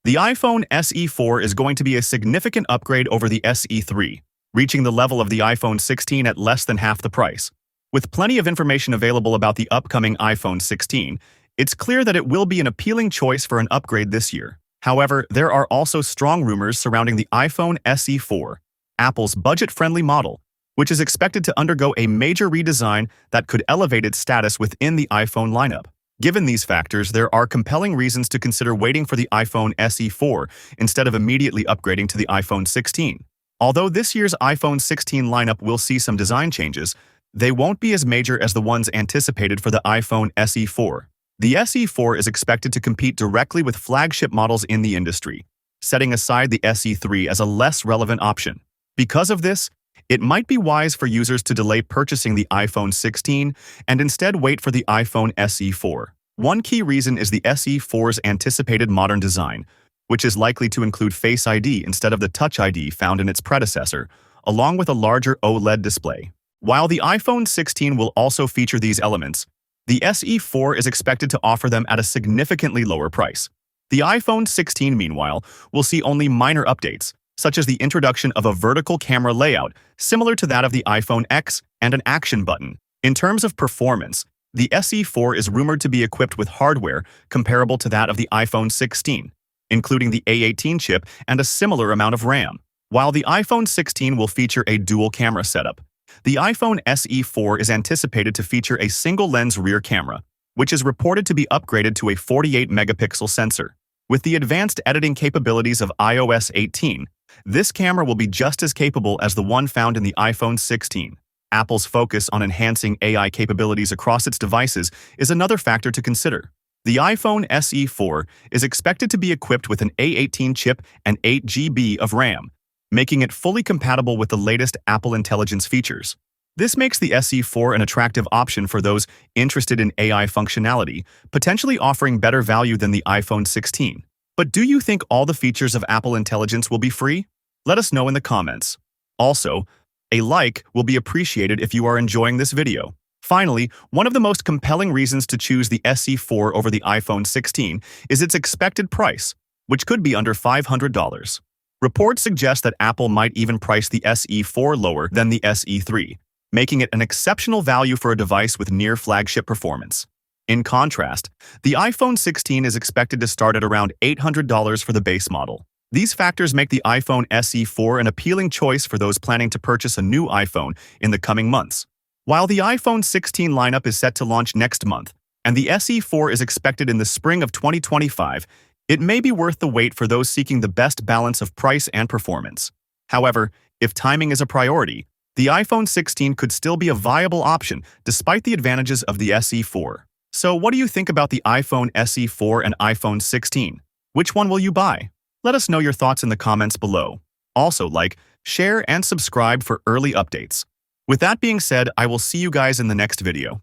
The iPhone SE 4 is going to be a significant upgrade over the SE 3, reaching the level of the iPhone 16 at less than half the price. With plenty of information available about the upcoming iPhone 16, it's clear that it will be an appealing choice for an upgrade this year. However, there are also strong rumors surrounding the iPhone SE 4, Apple's budget-friendly model, which is expected to undergo a major redesign that could elevate its status within the iPhone lineup. Given these factors, there are compelling reasons to consider waiting for the iPhone SE 4 instead of immediately upgrading to the iPhone 16. Although this year's iPhone 16 lineup will see some design changes, they won't be as major as the ones anticipated for the iPhone SE 4. The SE 4 is expected to compete directly with flagship models in the industry, setting aside the SE 3 as a less relevant option. Because of this, it might be wise for users to delay purchasing the iPhone 16 and instead wait for the iPhone SE 4. One key reason is the SE 4's anticipated modern design, which is likely to include Face ID instead of the Touch ID found in its predecessor, along with a larger OLED display. While the iPhone 16 will also feature these elements, the SE 4 is expected to offer them at a significantly lower price. The iPhone 16, meanwhile, will see only minor updates, such as the introduction of a vertical camera layout similar to that of the iPhone X and an action button. In terms of performance, the SE 4 is rumored to be equipped with hardware comparable to that of the iPhone 16, including the A18 chip and a similar amount of RAM. While the iPhone 16 will feature a dual camera setup, the iPhone SE 4 is anticipated to feature a single-lens rear camera, which is reported to be upgraded to a 48-megapixel sensor. With the advanced editing capabilities of iOS 18, this camera will be just as capable as the one found in the iPhone 16. Apple's focus on enhancing AI capabilities across its devices is another factor to consider. The iPhone SE 4 is expected to be equipped with an A18 chip and 8 GB of RAM, making it fully compatible with the latest Apple Intelligence features. This makes the SE 4 an attractive option for those interested in AI functionality, potentially offering better value than the iPhone 16. But do you think all the features of Apple Intelligence will be free? Let us know in the comments. Also, a like will be appreciated if you are enjoying this video. Finally, one of the most compelling reasons to choose the SE 4 over the iPhone 16 is its expected price, which could be under $500. Reports suggest that Apple might even price the SE 4 lower than the SE 3, making it an exceptional value for a device with near-flagship performance. In contrast, the iPhone 16 is expected to start at around $800 for the base model. These factors make the iPhone SE 4 an appealing choice for those planning to purchase a new iPhone in the coming months. While the iPhone 16 lineup is set to launch next month, and the SE 4 is expected in the spring of 2025, it may be worth the wait for those seeking the best balance of price and performance. However, if timing is a priority, the iPhone 16 could still be a viable option despite the advantages of the SE 4. So what do you think about the iPhone SE 4 and iPhone 16? Which one will you buy? Let us know your thoughts in the comments below. Also like, share, and subscribe for early updates. With that being said, I will see you guys in the next video.